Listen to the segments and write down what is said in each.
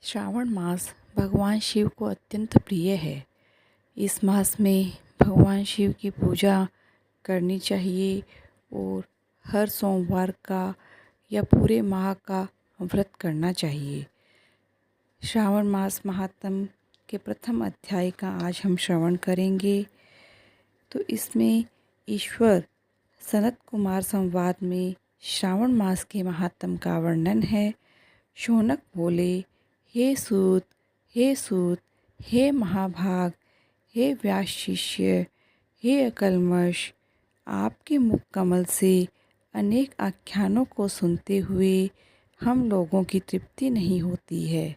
श्रावण मास भगवान शिव को अत्यंत प्रिय है। इस मास में भगवान शिव की पूजा करनी चाहिए और हर सोमवार का या पूरे माह का व्रत करना चाहिए। श्रावण मास महात्म के प्रथम अध्याय का आज हम श्रवण करेंगे। तो इसमें ईश्वर सनत कुमार संवाद में श्रावण मास के महात्म का वर्णन है। शौनक बोले, हे सूत, हे सूत, हे महाभाग, हे व्यास शिष्य, हे अकल्मष, आपके मुख कमल से अनेक आख्यानों को सुनते हुए हम लोगों की तृप्ति नहीं होती है,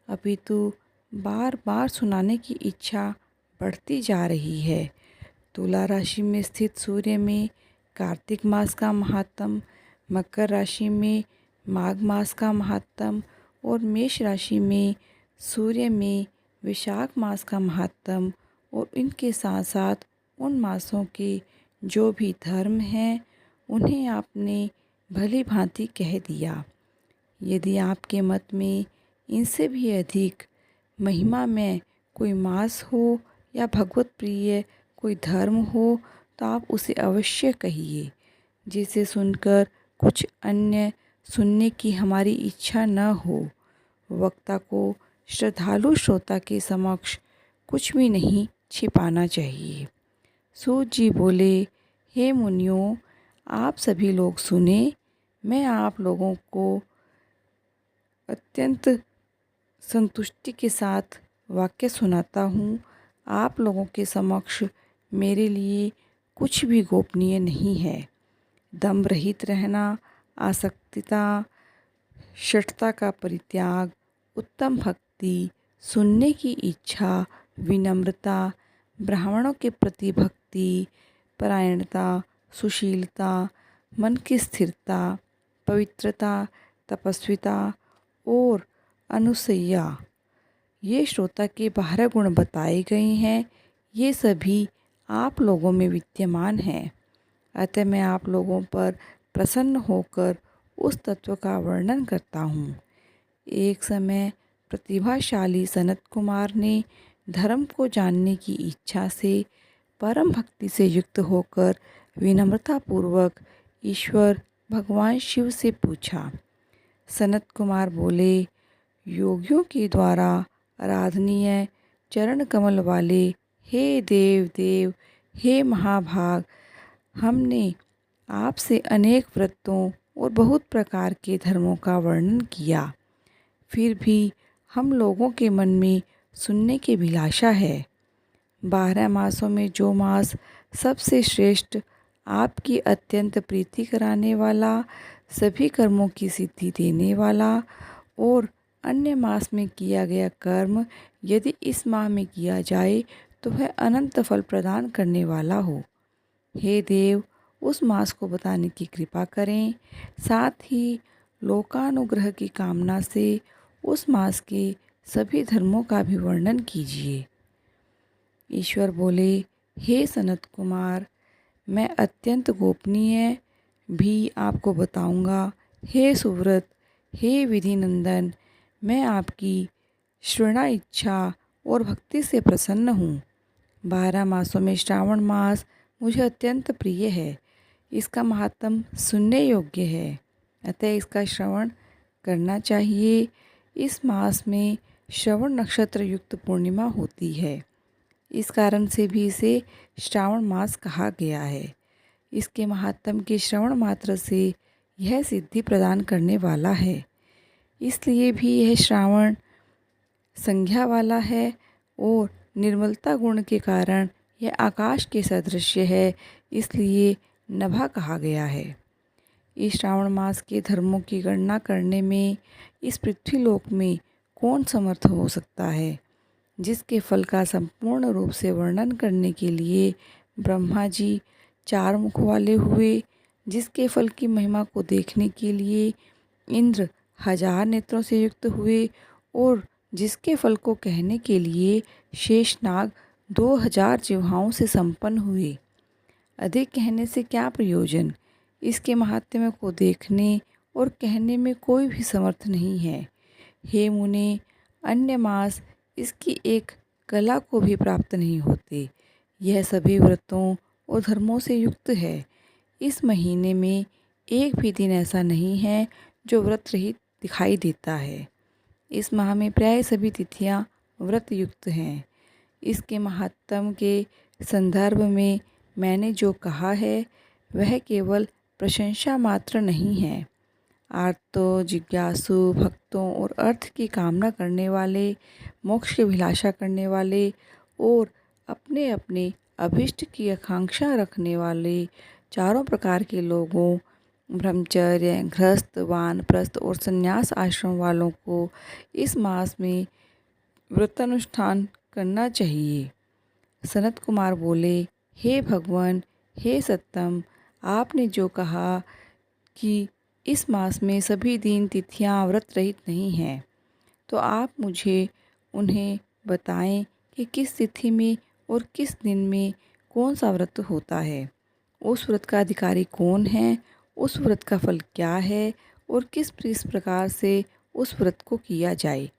अपितु बार बार सुनाने की इच्छा बढ़ती जा रही है। तुला राशि में स्थित सूर्य में कार्तिक मास का महात्म, मकर राशि में माघ मास का महात्म और मेष राशि में सूर्य में विशाख मास का महात्म और इनके साथ साथ उन मासों के जो भी धर्म हैं उन्हें आपने भली भांति कह दिया। यदि आपके मत में इनसे भी अधिक महिमा में कोई मास हो या भगवत प्रिय कोई धर्म हो तो आप उसे अवश्य कहिए, जिसे सुनकर कुछ अन्य सुनने की हमारी इच्छा न हो। वक्ता को श्रद्धालु श्रोता के समक्ष कुछ भी नहीं छिपाना चाहिए। सूत जी बोले, हे मुनियों, आप सभी लोग सुने, मैं आप लोगों को अत्यंत संतुष्टि के साथ वाक्य सुनाता हूँ। आप लोगों के समक्ष मेरे लिए कुछ भी गोपनीय नहीं है। दम्भ रहित रहना, आसक्तिता, शठता का परित्याग, उत्तम भक्ति, सुनने की इच्छा, विनम्रता, ब्राह्मणों के प्रति भक्ति, परायणता, सुशीलता, मन की स्थिरता, पवित्रता, तपस्विता और अनुसैया, ये श्रोता के 12 गुण बताए गए हैं। ये सभी आप लोगों में विद्यमान हैं। अतः मैं आप लोगों पर प्रसन्न होकर उस तत्व का वर्णन करता हूँ। एक समय प्रतिभाशाली सनत कुमार ने धर्म को जानने की इच्छा से परम भक्ति से युक्त होकर विनम्रतापूर्वक ईश्वर भगवान शिव से पूछा। सनत कुमार बोले, योगियों के द्वारा आराधनीय चरण कमल वाले हे देव देव, हे महाभाग, हमने आपसे अनेक व्रतों और बहुत प्रकार के धर्मों का वर्णन किया, फिर भी हम लोगों के मन में सुनने की अभिलाषा है। 12 मासों में जो मास सबसे श्रेष्ठ, आपकी अत्यंत प्रीति कराने वाला, सभी कर्मों की सिद्धि देने वाला और अन्य मास में किया गया कर्म यदि इस माह में किया जाए तो वह अनंत फल प्रदान करने वाला हो, हे देव, उस मास को बताने की कृपा करें। साथ ही लोकानुग्रह की कामना से उस मास के सभी धर्मों का भी वर्णन कीजिए। ईश्वर बोले, हे सनत कुमार, मैं अत्यंत गोपनीय भी आपको बताऊंगा। हे सुव्रत, हे विधि नंदन, मैं आपकी श्रवणा इच्छा और भक्ति से प्रसन्न हूँ। 12 मासों में श्रावण मास मुझे अत्यंत प्रिय है। इसका महात्म सुनने योग्य है, अतः इसका श्रवण करना चाहिए। इस मास में श्रवण नक्षत्र युक्त पूर्णिमा होती है, इस कारण से भी इसे श्रावण मास कहा गया है। इसके महात्म के श्रवण मात्र से यह सिद्धि प्रदान करने वाला है, इसलिए भी यह श्रावण संज्ञा वाला है और निर्मलता गुण के कारण यह आकाश के सदृश्य है, इसलिए नभा कहा गया है। इस श्रावण मास के धर्मों की गणना करने में इस पृथ्वीलोक में कौन समर्थ हो सकता है, जिसके फल का संपूर्ण रूप से वर्णन करने के लिए ब्रह्मा जी 4 मुख वाले हुए, जिसके फल की महिमा को देखने के लिए इंद्र 1000 नेत्रों से युक्त हुए और जिसके फल को कहने के लिए शेषनाग 2000 जिह्वाओं से संपन्न हुए। अधिक कहने से क्या प्रयोजन, इसके महात्म्य को देखने और कहने में कोई भी समर्थ नहीं है। हे मुने, अन्य मास इसकी एक कला को भी प्राप्त नहीं होते। यह सभी व्रतों और धर्मों से युक्त है। इस महीने में एक भी दिन ऐसा नहीं है जो व्रत रहित दिखाई देता है। इस माह में प्राय सभी तिथियां व्रत युक्त हैं। इसके महात्म के संदर्भ में मैंने जो कहा है वह केवल प्रशंसा मात्र नहीं है। आर्तों, जिज्ञासु, भक्तों और अर्थ की कामना करने वाले, मोक्ष की अभिलाषा करने वाले और अपने अपने अभिष्ट की आकांक्षा रखने वाले चारों प्रकार के लोगों, ब्रह्मचर्य, गृहस्थ, वानप्रस्थ और संन्यास आश्रम वालों को इस मास में व्रतानुष्ठान करना चाहिए। सनत कुमार बोले, हे भगवान, हे सत्तम, आपने जो कहा कि इस मास में सभी दिन तिथियां व्रत रहित नहीं हैं, तो आप मुझे उन्हें बताएं कि किस तिथि में और किस दिन में कौन सा व्रत होता है, उस व्रत का अधिकारी कौन है, उस व्रत का फल क्या है और किस प्रकार से उस व्रत को किया जाए,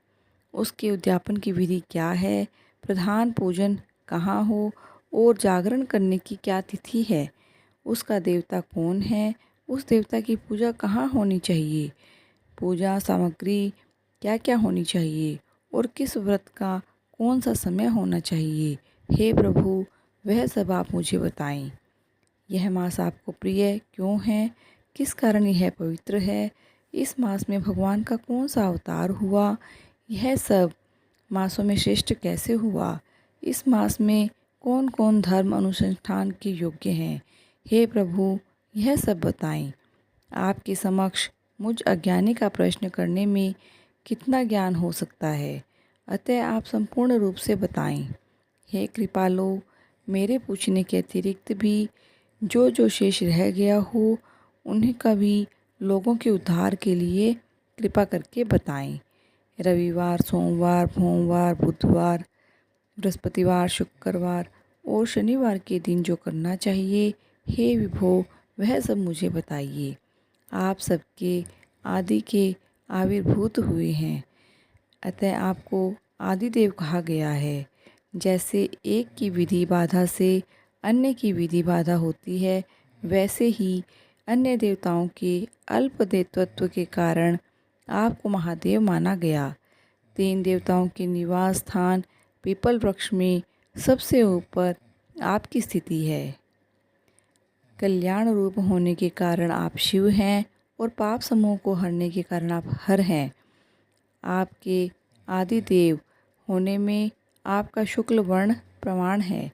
उसके उद्यापन की विधि क्या है, प्रधान पूजन कहाँ हो और जागरण करने की क्या तिथि है, उसका देवता कौन है, उस देवता की पूजा कहाँ होनी चाहिए, पूजा सामग्री क्या क्या होनी चाहिए और किस व्रत का कौन सा समय होना चाहिए। हे प्रभु, वह सब आप मुझे बताएं। यह मास आपको प्रिय क्यों है, किस कारण यह पवित्र है, इस मास में भगवान का कौन सा अवतार हुआ, यह सब मासों में श्रेष्ठ कैसे हुआ, इस मास में कौन कौन धर्म अनुसंधान के योग्य हैं। हे प्रभु, यह सब बताएं। आपके समक्ष मुझ अज्ञानी का प्रश्न करने में कितना ज्ञान हो सकता है, अतः आप संपूर्ण रूप से बताएं। हे कृपालो, मेरे पूछने के अतिरिक्त भी जो जो शेष रह गया हो उन्हें कभी लोगों के उद्धार के लिए कृपा करके बताएं। रविवार, सोमवार, भोमवार, बुधवार, बृहस्पतिवार, शुक्रवार और शनिवार के दिन जो करना चाहिए, हे विभो, वह सब मुझे बताइए। आप सबके आदि के आविर्भूत हुए हैं, अतः आपको आदिदेव कहा गया है। जैसे एक की विधि बाधा से अन्य की विधि बाधा होती है, वैसे ही अन्य देवताओं के अल्प देवत्व के कारण आपको महादेव माना गया। 3 देवताओं के निवास स्थान पीपल वृक्ष में सबसे ऊपर आपकी स्थिति है। कल्याण रूप होने के कारण आप शिव हैं और पाप समूह को हरने के कारण आप हर हैं। आपके आदिदेव होने में आपका शुक्ल वर्ण प्रमाण है,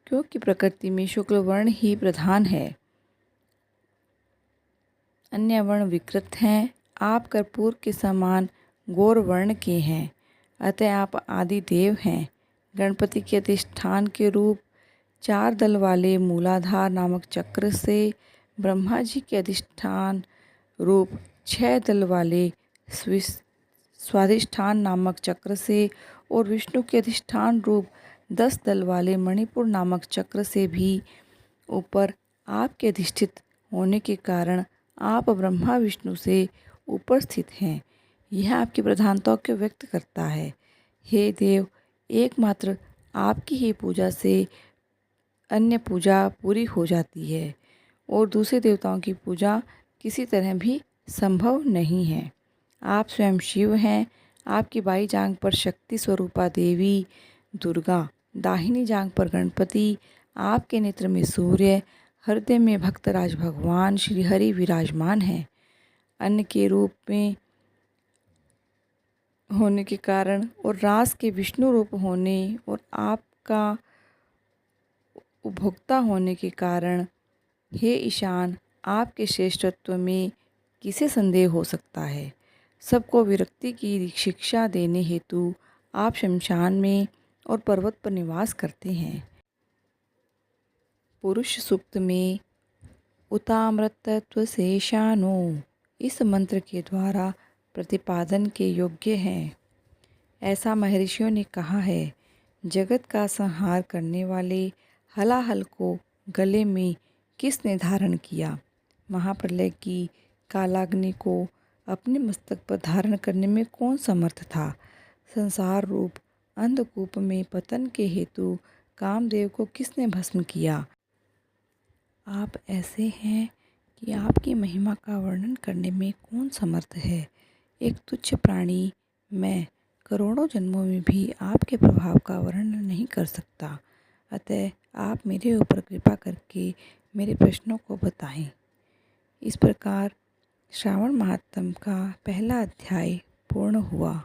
क्योंकि प्रकृति में शुक्ल वर्ण ही प्रधान है, अन्य वर्ण विकृत हैं। आप कर्पूर के समान गौर वर्ण के हैं, अतः आप आदिदेव हैं। गणपति के अधिष्ठान के रूप 4 दल वाले मूलाधार नामक चक्र से, ब्रह्मा जी के अधिष्ठान रूप 6 दल वाले स्वाधिष्ठान नामक चक्र से और विष्णु के अधिष्ठान रूप 10 दल वाले मणिपुर नामक चक्र से भी ऊपर आपके अधिष्ठित होने के कारण आप ब्रह्मा विष्णु से ऊपर स्थित हैं। यह आपकी प्रधानता को व्यक्त करता है। हे देव, एकमात्र आपकी ही पूजा से अन्य पूजा पूरी हो जाती है और दूसरे देवताओं की पूजा किसी तरह भी संभव नहीं है। आप स्वयं शिव हैं। आपकी बाई जांघ पर शक्ति स्वरूपा देवी दुर्गा, दाहिनी जांघ पर गणपति, आपके नेत्र में सूर्य, हृदय में भक्तराज भगवान श्री हरि विराजमान हैं। अन्न के रूप में होने के कारण और रास के विष्णु रूप होने और आपका उपभोक्ता होने के कारण, हे ईशान, आपके श्रेष्ठत्व में किसे संदेह हो सकता है। सबको विरक्ति की शिक्षा देने हेतु आप शमशान में और पर्वत पर निवास करते हैं। पुरुष सूक्त में उतामृतत्व से शानो इस मंत्र के द्वारा प्रतिपादन के योग्य हैं। ऐसा महर्षियों ने कहा है। जगत का संहार करने वाले हलाहल को गले में किसने धारण किया? महाप्रलय की कालाग्नि को अपने मस्तक पर धारण करने में कौन समर्थ था? संसार रूप अंधकूप में पतन के हेतु कामदेव को किसने भस्म किया? आप ऐसे हैं कि आपकी महिमा का वर्णन करने में कौन समर्थ है? एक तुच्छ प्राणी मैं करोड़ों जन्मों में भी आपके प्रभाव का वर्णन नहीं कर सकता। अतः आप मेरे ऊपर कृपा करके मेरे प्रश्नों को बताएं। इस प्रकार श्रावण महात्म का पहला अध्याय पूर्ण हुआ।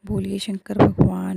बोलिए शंकर भगवान